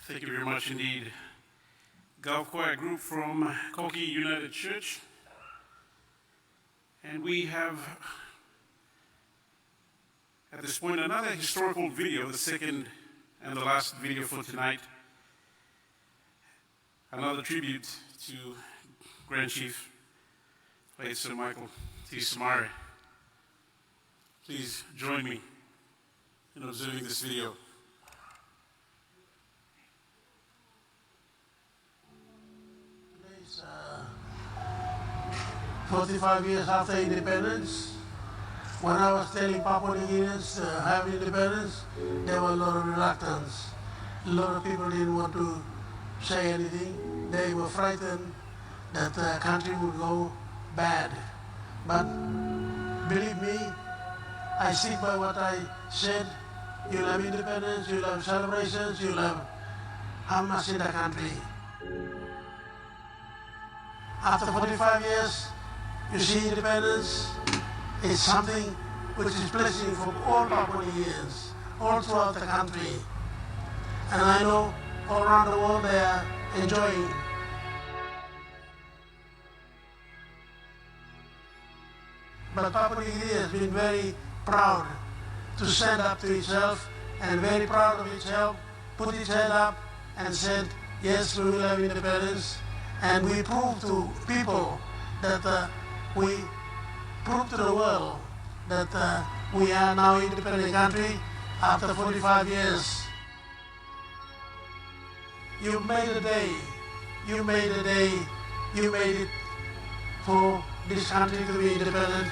Thank you very much indeed. Haus Krai group from Koki United Church. And we have, at this point, another historical video, the second and the last video for tonight. Another tribute to Grand Chief, late Sir Michael T. Somare. Please join me in observing this video. Today's 45 years after independence. When I was telling Papua New Guineans to have independence, there was a lot of reluctance. A lot of people didn't want to say anything. They were frightened that the country would go bad. But believe me, I stick by what I said. You'll have independence, you'll have celebrations, you'll have hamas in the country. After 45 years, you see independence. It's something which is blessing for all Papua New Guineans, all throughout the country. And I know all around the world they are enjoying. But Papua New Guinea has been very proud to stand up to itself and very proud of itself, put its head up and said, yes, we will have independence. And we prove to people that we prove to the world that we are now an independent country after 45 years. You made a day, you made a day, you made it for this country to be independent.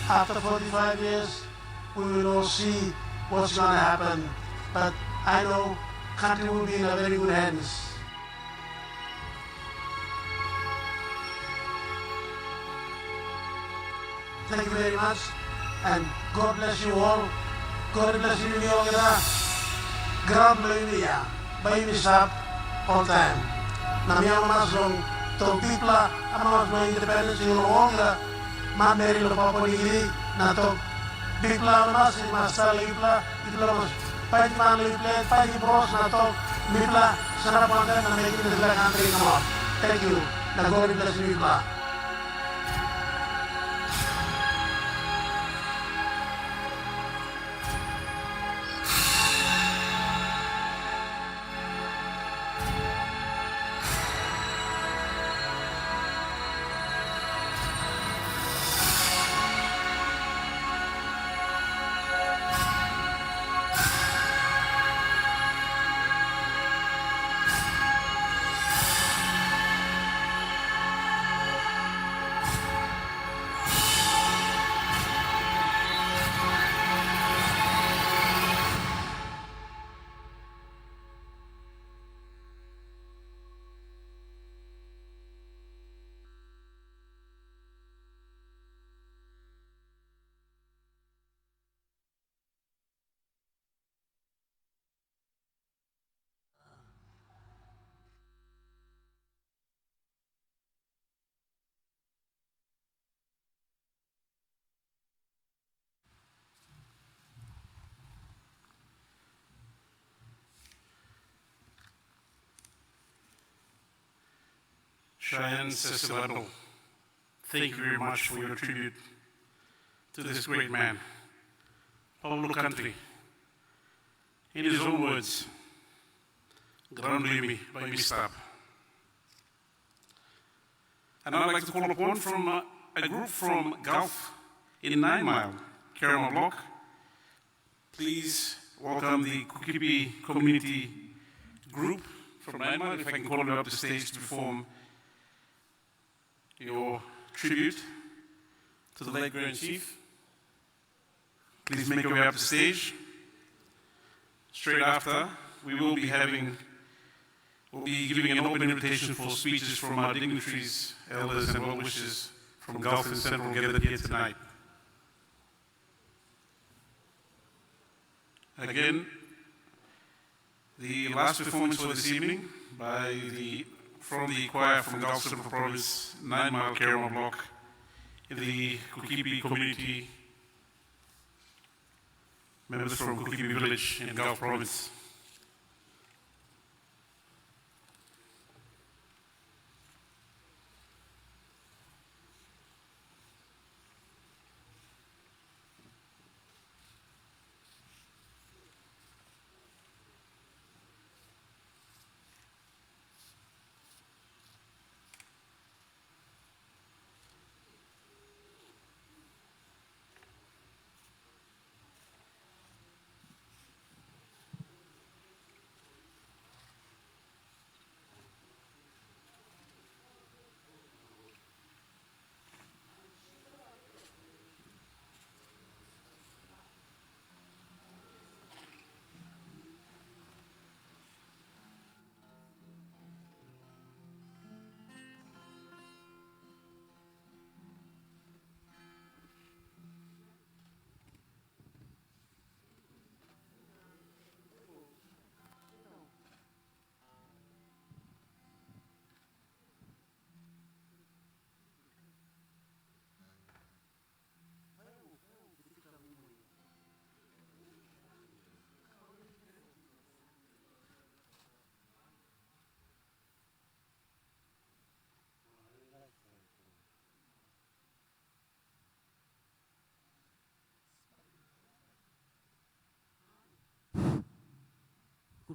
After 45 years, we will all see what's going to happen. But I know country will be in a very good hands. Thank you very much, and God bless you all. God bless you all. Grand Lunia, by Misap, all time. Namia Masong, to people, Amos no independence, you all Ma Mary lo Papua New Guinea, Nato, people Mas, Master Lipla, Iplamos, Pai Man Lipla, Pai Bros, Nato, Mipla, Sarapan, and making the country come up. Thank you. The God bless you, Mipla. Cheyenne Sessilano, thank you very much for your tribute to this great man, Paulo Country. In his own words, Grand Limi by Mistap. And I'd like to call upon from a group from Gulf in 9 Mile, Caramel Block. Please welcome the Kukipi community group from 9 Mile, if I can call you up the stage to perform your tribute to the late Grand Chief. Please make your way up the stage. Straight after, we'll be giving an open invitation for speeches from our dignitaries, elders, and well-wishers from Gulf and Central gathered here tonight. Again, the last performance for this evening from the choir from Gulf Central Province, 9 Mile Caramel Block, in the Kukipi community, members from Kukipi village in Gulf Province.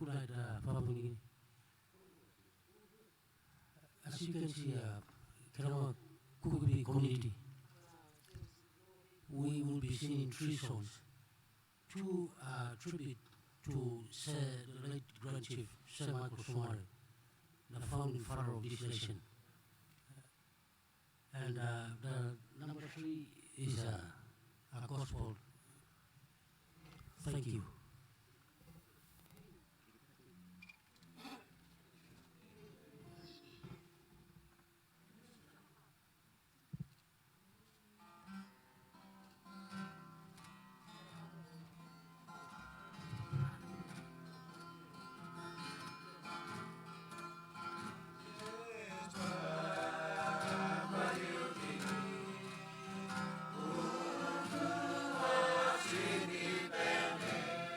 good night, Papua New Guinea. As you can see, Kerama Kukubi community, we will be singing 3 songs. 2 tribute to the late Grand Chief Sir Michael Somare, the founding father of this nation. And the number 3 is a gospel. Thank you. Independent.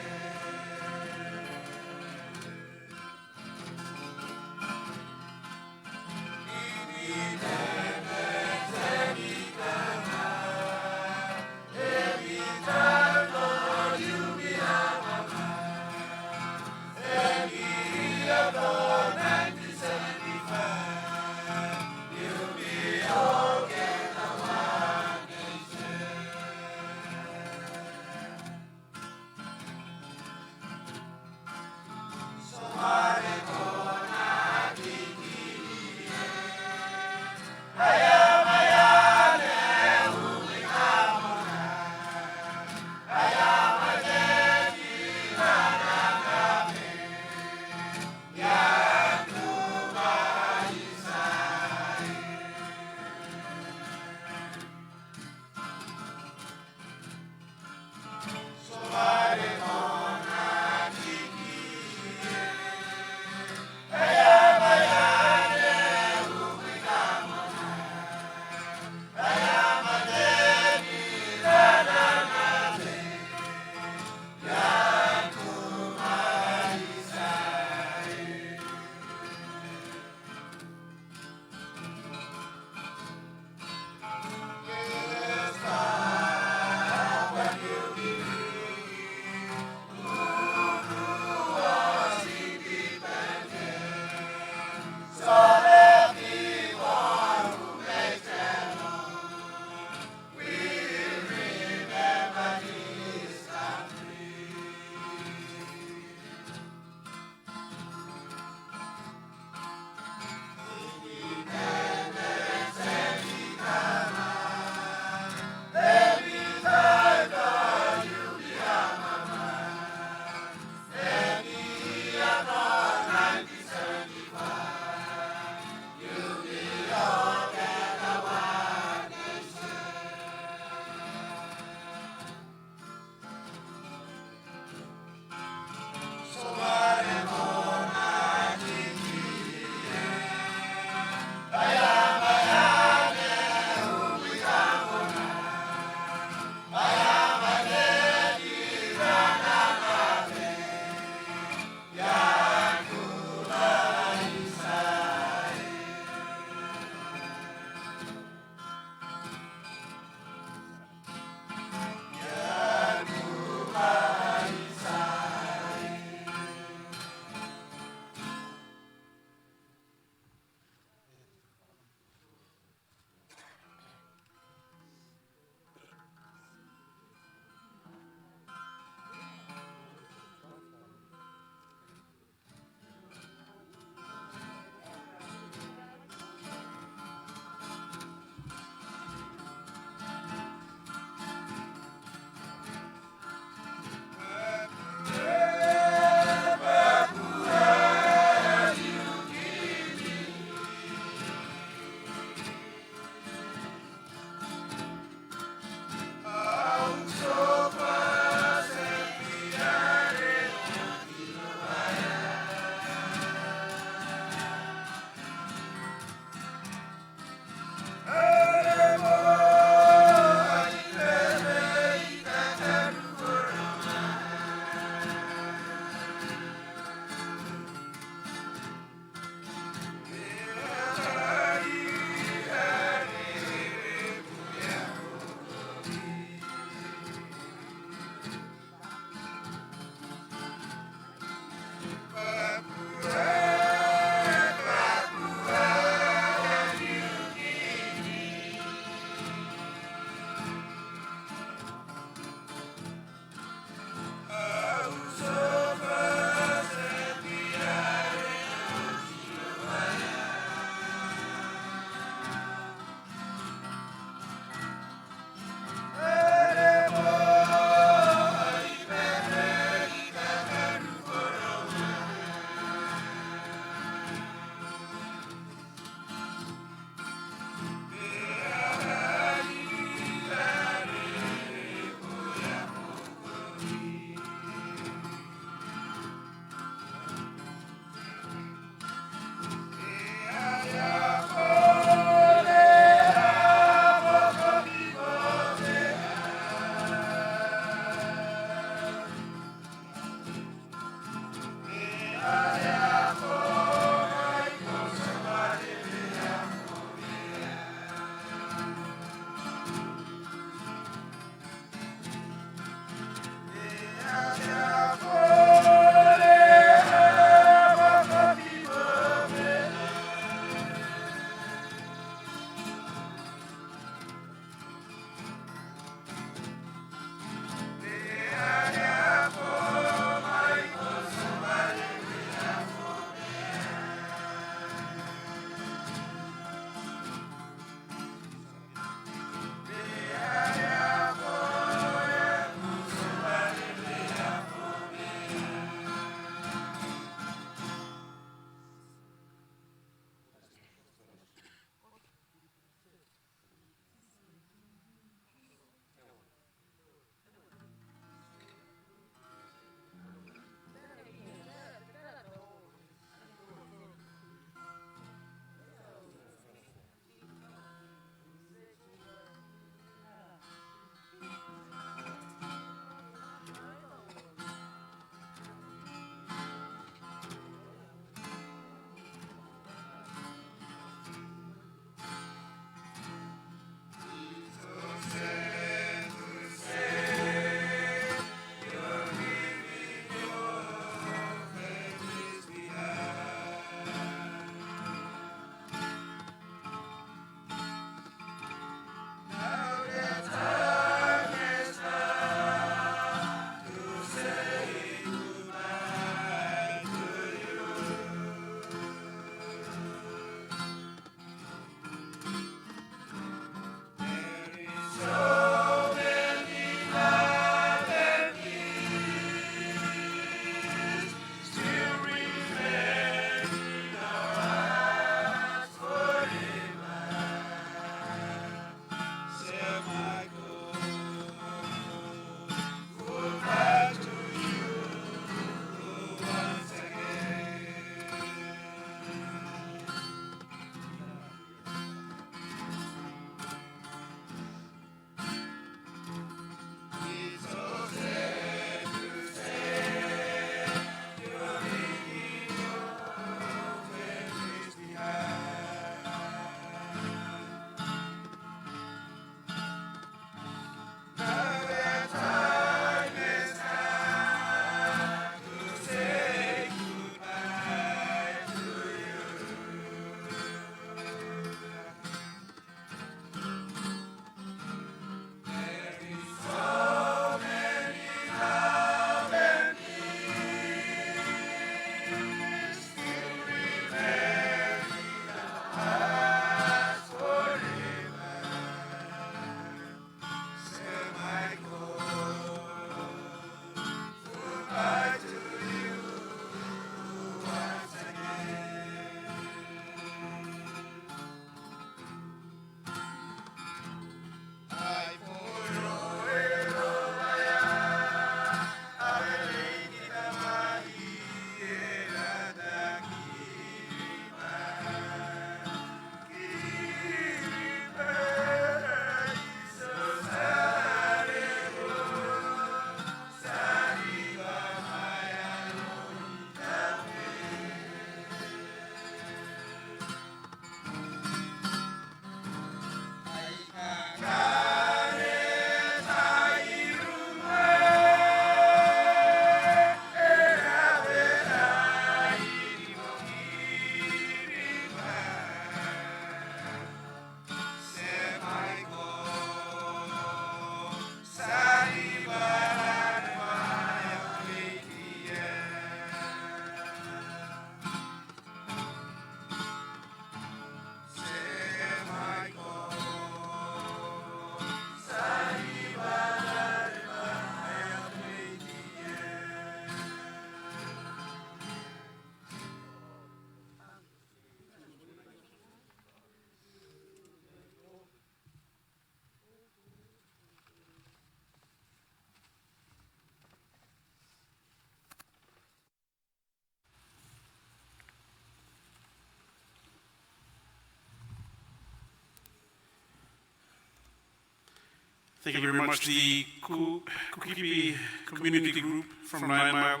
Thank you very much. The Kukipi Community Group from 9 Mile,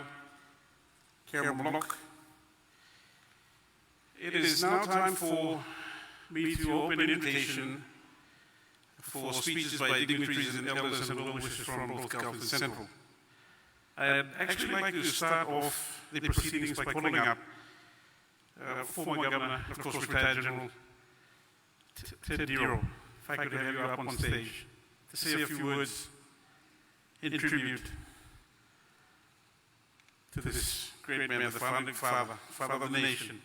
Kerem Block. It is now time for me to open an invitation for speeches by dignitaries and elders and well-wishers from both Gulf and Central. I'd actually like to start off the proceedings by calling up former Governor, of course retired General Ted Dero. If I could have you up on stage to say a few words in tribute to this great man, the founding father of the nation.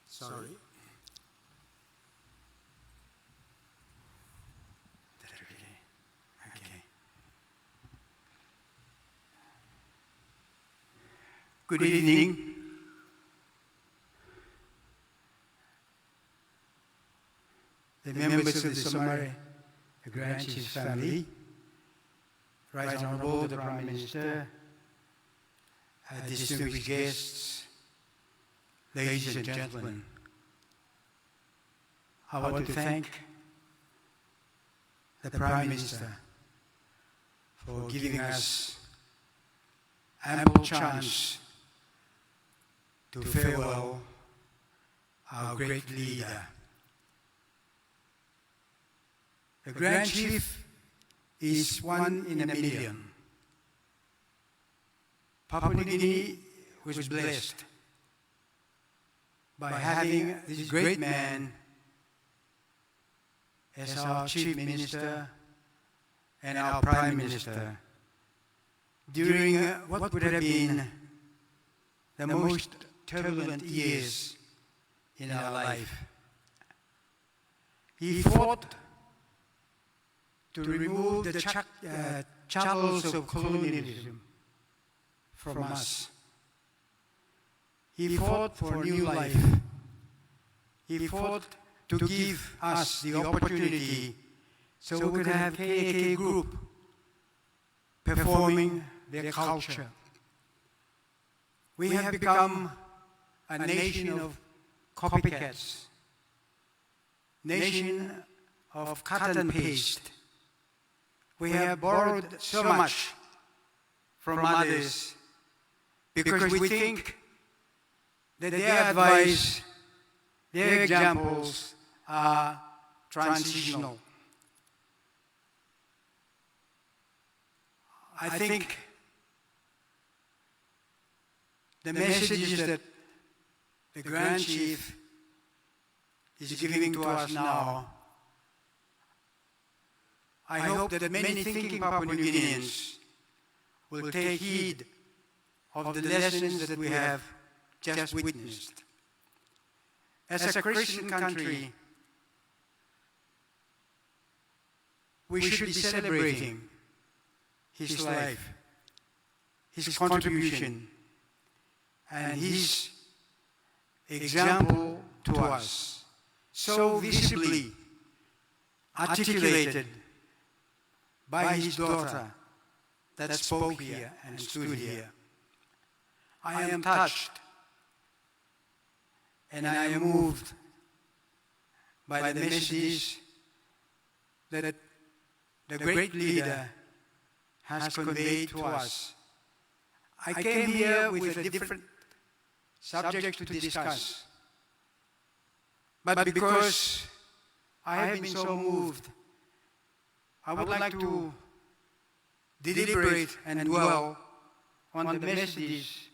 Sorry. Okay. Good evening. The members of the Somare, the Grand Chief's family, Right Honorable the Prime Minister, distinguished guests, ladies and gentlemen, I want to thank the Prime Minister for giving us ample chance to farewell our great leader. The Grand Chief is one in a million. Papua New Guinea was blessed by having this great man as our Chief Minister and our Prime Minister during what would have been the most turbulent years in our life. He fought to remove the shackles of colonialism from us. He fought for a new life. He fought to give us the opportunity so we could have KAK group performing their culture. We have become a nation of copycats, nation of cut and paste. We have borrowed so much from others because we think that their advice, their examples are transitional. I think the messages that the Grand Chief is giving to us now, I hope that many thinking Papua New Guineans will take heed of the lessons that we have just witnessed. As a Christian country, we should be celebrating his life, his contribution, and his example to us, so visibly articulated by his daughter that spoke here and stood here. I am touched and I am moved by the messages that the great leader has conveyed to us. I came here with a different subject to discuss, But because I have been so moved, I would like to deliberate and dwell on the messages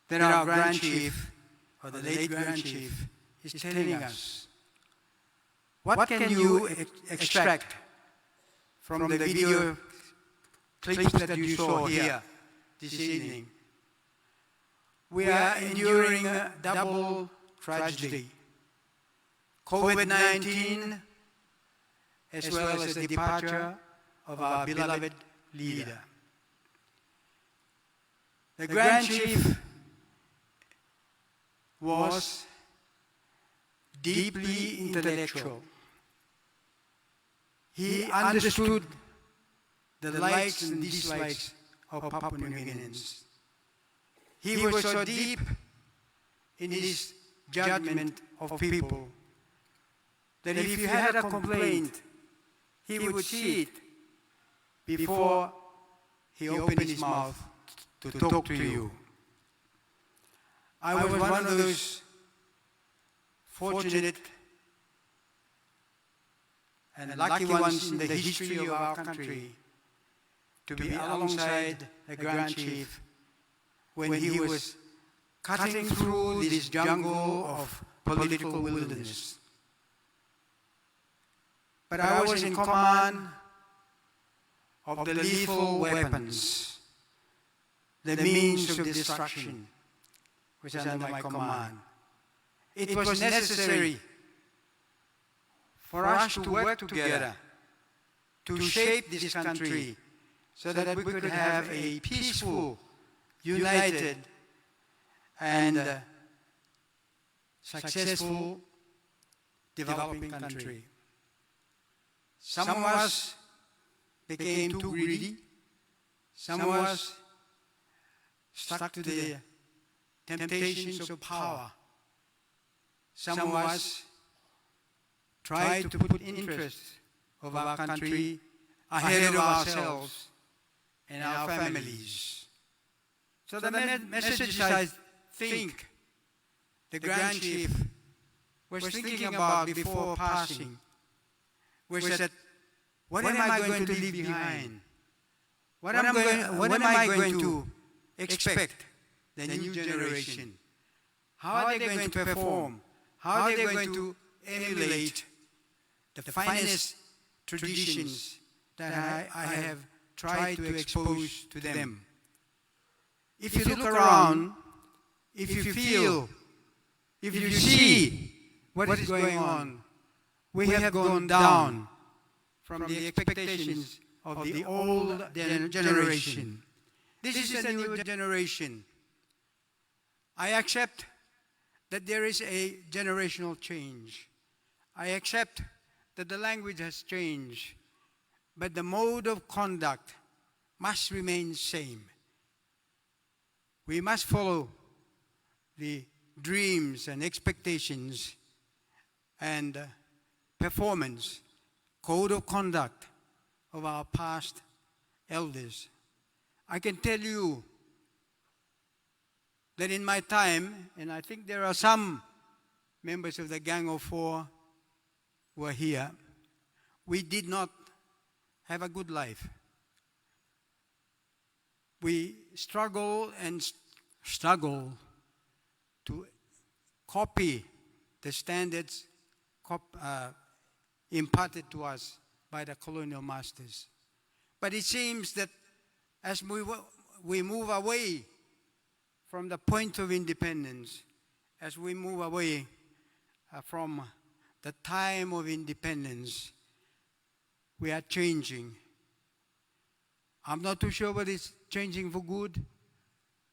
that our Grand Chief, or the late Grand Chief, is telling us. What can you extract from the video clips that you saw here this evening? We are enduring a double tragedy. COVID-19, as well as the departure of our beloved leader. The Grand Chief was deeply intellectual. He understood the likes and dislikes of Papua New Guineans. He was so deep in his judgment of people that if you had a complaint, he would see it before he opened his mouth to talk to you. I was one of those fortunate and lucky ones in the history of our country to be alongside the Grand Chief when he was cutting through this jungle of political wilderness. But I was in command of the lethal weapons, the means of destruction was under my command. It was necessary for us to work together to shape this country so that we could have a peaceful, united, and successful developing country. Some of us became too greedy. Some of us stuck to the temptations of power. Some of us tried to put interests of our country ahead of ourselves and our families. So the messages I think the Grand Chief was thinking about before passing was that, what am I going to leave behind? What am I going to expect the new generation? How are they going to perform? How are they going to emulate the finest traditions that I have tried to expose to them? If you look around, if you feel, if you see what is going on, we have gone down from the expectations of the old generation. This is a new generation. I accept that there is a generational change. I accept that the language has changed, but the mode of conduct must remain same. We must follow the dreams and expectations and performance, code of conduct of our past elders. I can tell you that in my time, and I think there are some members of the Gang of Four who are here, we did not have a good life. We struggle to copy the standards imparted to us by the colonial masters. But it seems that as we move away from the point of independence, as we move away from the time of independence, we are changing. I'm not too sure whether it's changing for good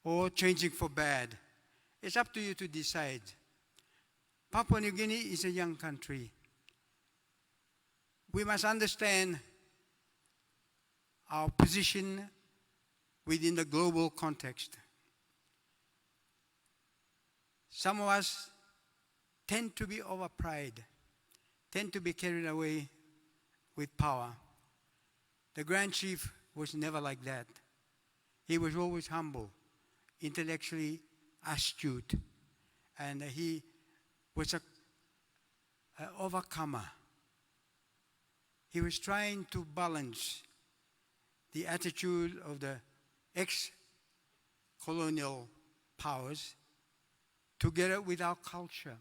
or changing for bad. It's up to you to decide. Papua New Guinea is a young country. We must understand our position within the global context. Some of us tend to be overpride, tend to be carried away with power. The Grand Chief was never like that. He was always humble, intellectually astute, and he was a an overcomer. He was trying to balance the attitude of the ex-colonial powers together with our culture,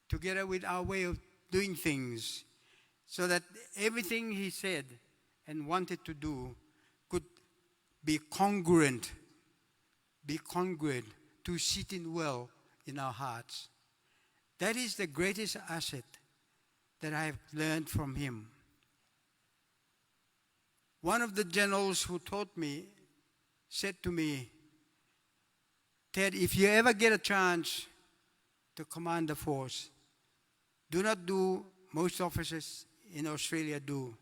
together with our way of doing things, so that everything he said and wanted to do could be congruent to sit in well in our hearts. That is the greatest asset that I have learned from him. One of the generals who taught me said to me, Ted, if you ever get a chance to command a force, do not do most officers in Australia do.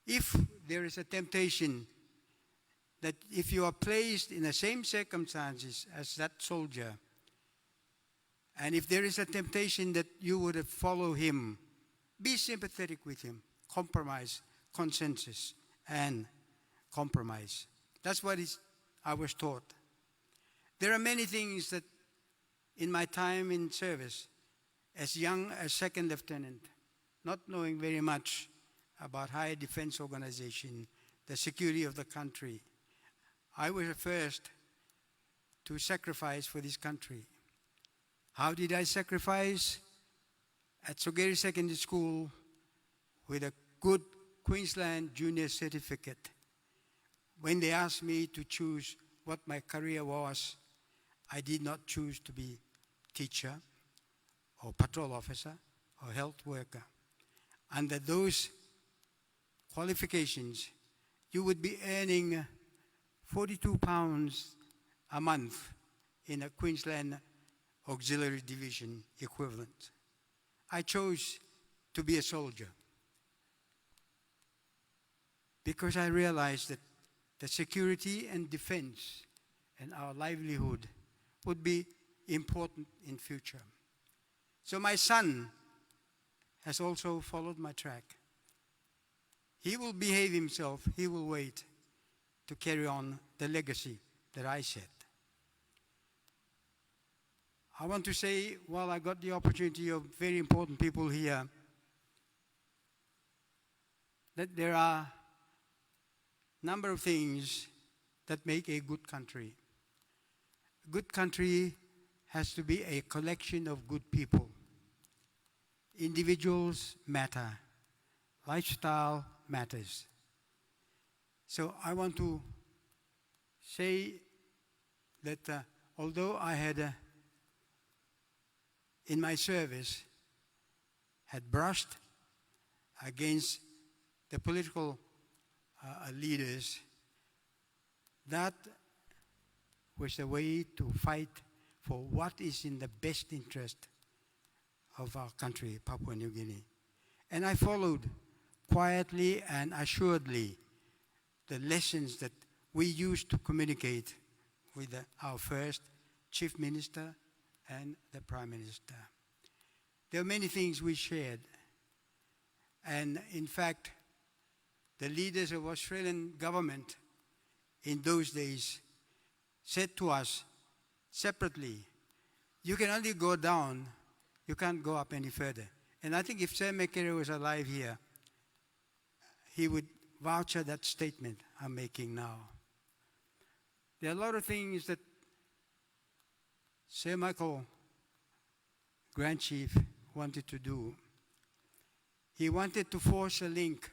If there is a temptation that if you are placed in the same circumstances as that soldier, and if there is a temptation that you would follow him, be sympathetic with him, compromise, consensus, and compromise. That's what I was taught. There are many things that in my time in service, as young as second lieutenant, not knowing very much about higher defense organization, the security of the country, I was the first to sacrifice for this country. How did I sacrifice? At Somare Secondary School with a good Queensland Junior Certificate. When they asked me to choose what my career was, I did not choose to be teacher or patrol officer or health worker. Under those qualifications, you would be earning £42 a month in a Queensland Auxiliary Division equivalent. I chose to be a soldier because I realized that the security and defense and our livelihood would be important in future. So my son has also followed my track. He will behave himself, he will wait to carry on the legacy that I set. I want to say, while I got the opportunity of very important people here, that there are a number of things that make a good country. A good country has to be a collection of good people. Individuals matter. Lifestyle matters. So I want to say that although I had in my service had brushed against the political leaders, that was the way to fight for what is in the best interest of our country, Papua New Guinea. And I followed quietly and assuredly the lessons that we used to communicate with our first Chief Minister and the Prime Minister. There are many things we shared. And in fact, the leaders of Australian government in those days said to us separately, you can only go down, you can't go up any further. And I think if Sam McCarry was alive here, he would vouch for that statement I'm making now. There are a lot of things that Sir Michael, Grand Chief, wanted to do. He wanted to force a link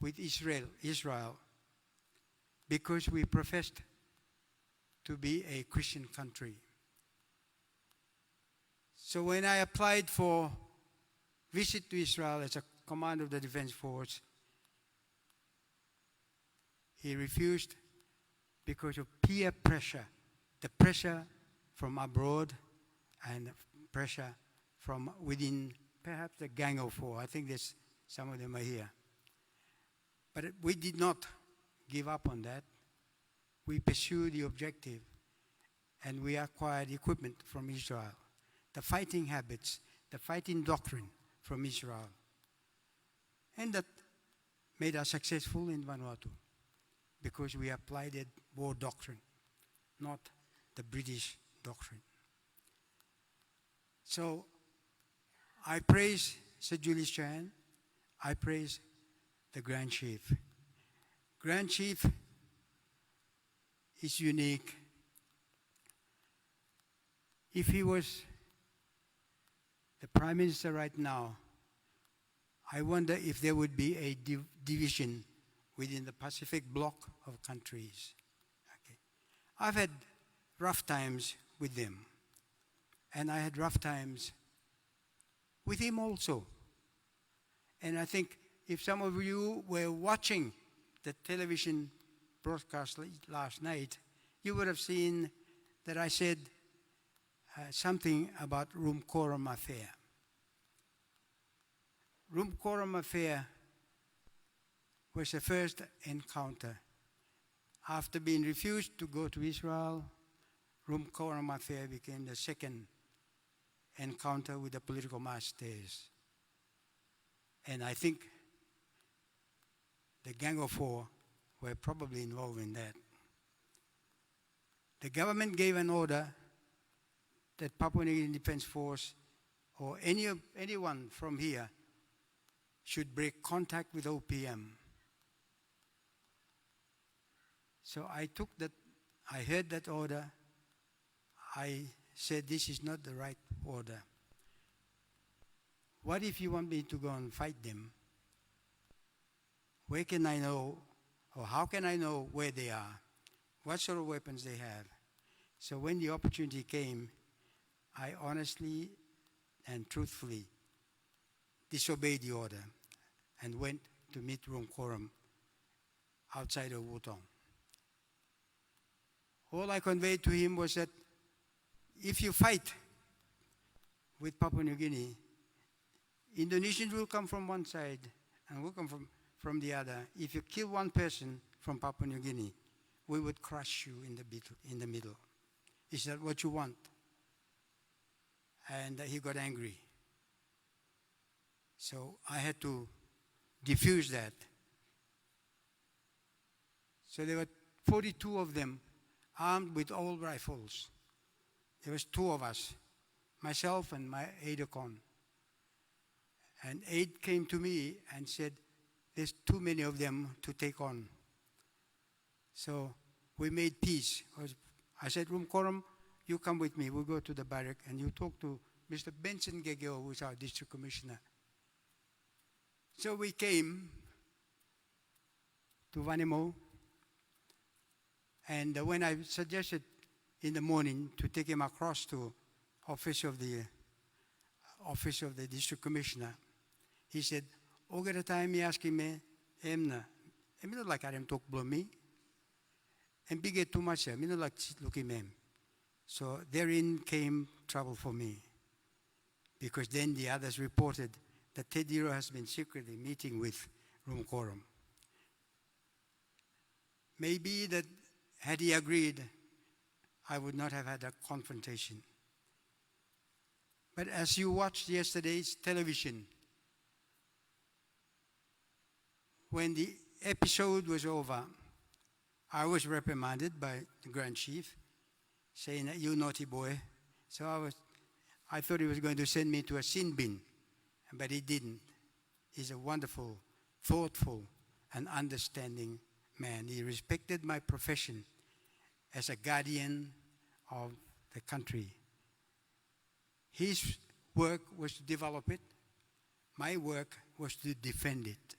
with Israel, because we professed to be a Christian country. So when I applied for visit to Israel as a commander of the Defense Force, he refused because of peer pressure, the pressure from abroad and pressure from within, perhaps the Gang of Four. I think there's some of them are here. But we did not give up on that. We pursued the objective, and we acquired equipment from Israel, the fighting habits, the fighting doctrine from Israel. And that made us successful in Vanuatu, because we applied the war doctrine, not the British doctrine. So I praise Sir Julius Chan. I praise the Grand Chief. Grand Chief is unique. If he was the Prime Minister right now, I wonder if there would be a division within the Pacific bloc of countries. Okay. I've had rough times with them, and I had rough times with him also. And I think if some of you were watching the television broadcast last night, you would have seen that I said something about room quorum affair. Room quorum affair was the first encounter. After being refused to go to Israel, room quorum affair became the second encounter with the political masters. And I think the Gang of Four were probably involved in that. The government gave an order that Papua New Guinea Defense Force or anyone from here should break contact with OPM. So I took that, I heard that order. I said, this is not the right order. What if you want me to go and fight them? Where can I know, or how can I know where they are? What sort of weapons they have? So when the opportunity came, I honestly and truthfully disobeyed the order and went to meet room quorum outside of Wutong. All I conveyed to him was that if you fight with Papua New Guinea, Indonesians will come from one side and will come from the other. If you kill one person from Papua New Guinea, we would crush you in the middle. Is that what you want? And he got angry. So I had to diffuse that. So there were 42 of them armed with old rifles. There was 2 of us, myself and my aide-de-camp. And aide came to me and said, there's too many of them to take on. So we made peace. I said, room quorum, you come with me. We'll go to the barrack and you talk to Mr. Benson Gegeo, who's our district commissioner. So we came to Vanimo, and when I suggested in the morning to take him across to office of the district commissioner, he said, "Oga the time he asking me, emna, I don't like him talk below me, and big too much. I don't like looking him." So therein came trouble for me, because then the others reported that Ted Hero has been secretly meeting with room quorum. Maybe that had he agreed, I would not have had a confrontation. But as you watched yesterday's television, when the episode was over, I was reprimanded by the Grand Chief, saying that you naughty boy. So I thought he was going to send me to a sin bin, but he didn't. He's a wonderful, thoughtful, and understanding man. He respected my profession as a guardian of the country. His work was to develop it. My work was to defend it.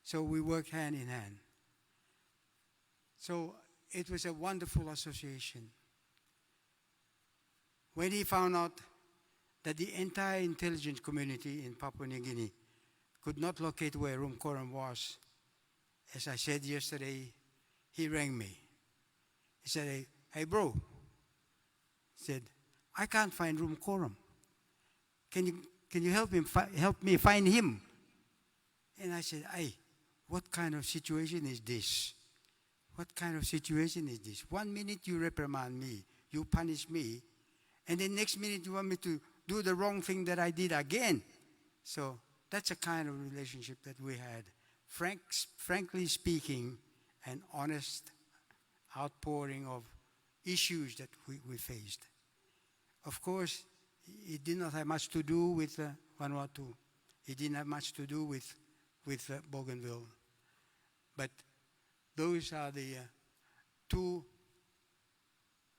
So we worked hand in hand. So it was a wonderful association. When he found out that the entire intelligence community in Papua New Guinea could not locate where room quorum was, as I said yesterday, he rang me. He said, hey bro, he said, I can't find room quorum. Can you help me find him? And I said, hey, what kind of situation is this? What kind of situation is this? 1 minute you reprimand me, you punish me, and the next minute you want me to do the wrong thing that I did again. So that's a kind of relationship that we had. Frankly speaking, an honest outpouring of issues that we faced. Of course, it did not have much to do with Vanuatu. It didn't have much to do with Bougainville. But those are the two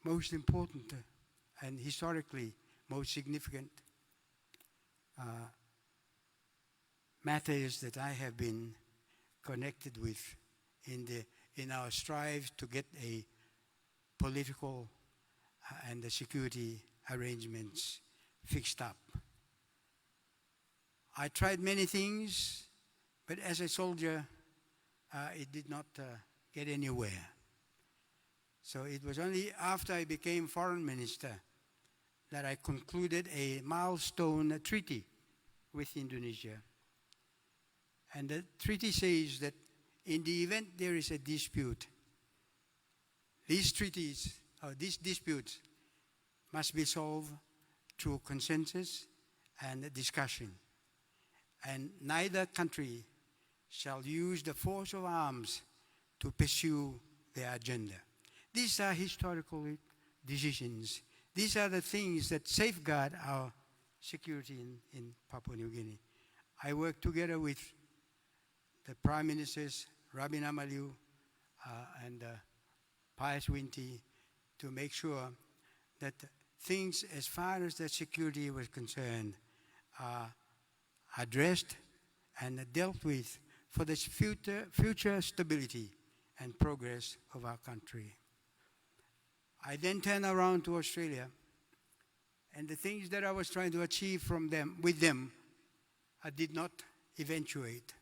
most important and historically most significant matters that I have been connected with in our strive to get a political and the security arrangements fixed up. I tried many things, but as a soldier, it did not get anywhere. So it was only after I became foreign minister that I concluded a milestone treaty with Indonesia. And the treaty says that in the event there is a dispute, these disputes must be solved through consensus and discussion. And neither country shall use the force of arms to pursue their agenda. These are historical decisions. These are the things that safeguard our security in Papua New Guinea. I work together with the Prime Ministers, Rabin Amaliu and Pius Winty, to make sure that things as far as the security was concerned are addressed and dealt with for the future stability and progress of our country. I then turned around to Australia, and the things that I was trying to achieve with them, I did not eventuate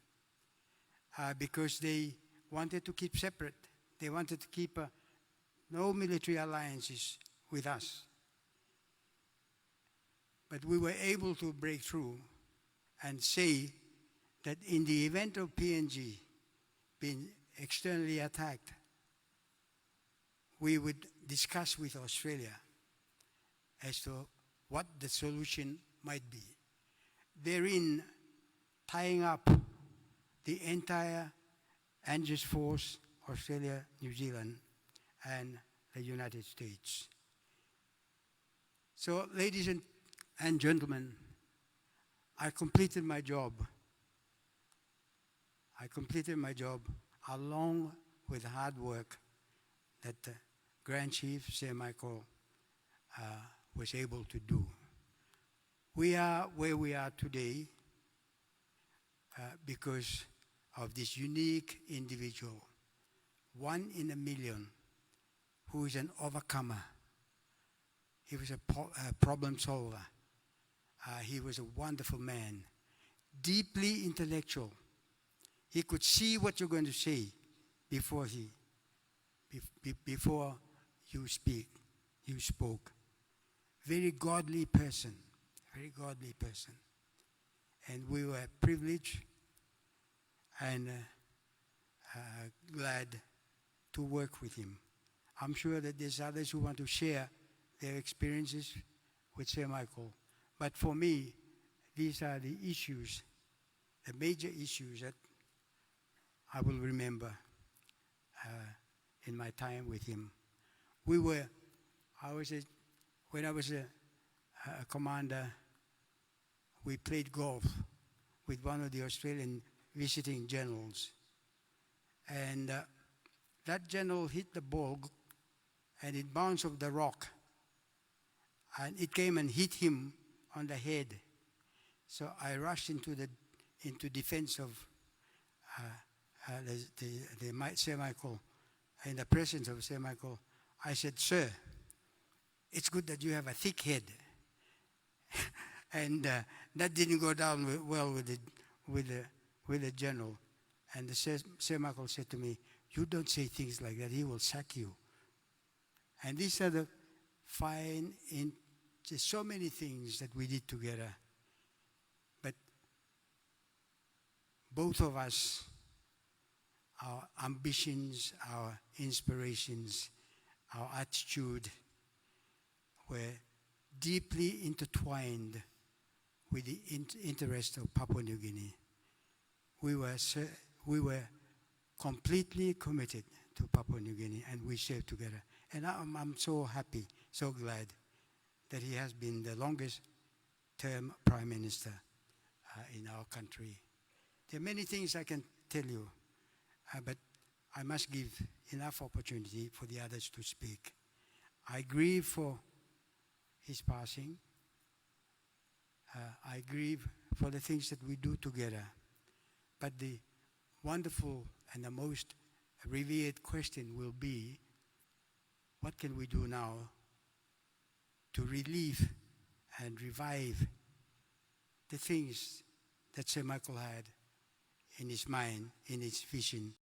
because they wanted to keep separate. They wanted to keep no military alliances with us. But we were able to break through and say that in the event of PNG being externally attacked, we would discuss with Australia as to what the solution might be. Therein, tying up the entire ANZUS force, Australia, New Zealand, and the United States. So, ladies and gentlemen, I completed my job. I completed my job along with hard work that Grand Chief Sir Michael was able to do. We are where we are today because of this unique individual, one in a million, who is an overcomer. He was a problem solver. He was a wonderful man, deeply intellectual. He could see what you're going to say before you spoke. Very godly person, very godly person. And we were privileged and glad to work with him. I'm sure that there's others who want to share their experiences with Sir Michael. But for me, these are the issues, the major issues that I will remember in my time with him. When I was a commander, we played golf with one of the Australian visiting generals. And that general hit the ball and it bounced off the rock. And it came and hit him on the head. So I rushed into defense of Sir Michael. In the presence of Sir Michael, I said, "Sir, it's good that you have a thick head." And that didn't go down well with the general. And Sir Michael said to me, "You don't say things like that. He will sack you." And these are the fine, just so many things that we did together. But both of us, our ambitions, our inspirations, our attitude were deeply intertwined with the interest of Papua New Guinea. We were completely committed to Papua New Guinea, and we served together. And I'm so happy, so glad that he has been the longest term Prime Minister in our country. There are many things I can tell you, but I must give enough opportunity for the others to speak. I grieve for his passing. I grieve for the things that we do together. But the wonderful and the most revered question will be, what can we do now to relieve and revive the things that Sir Michael had in his mind, in his vision?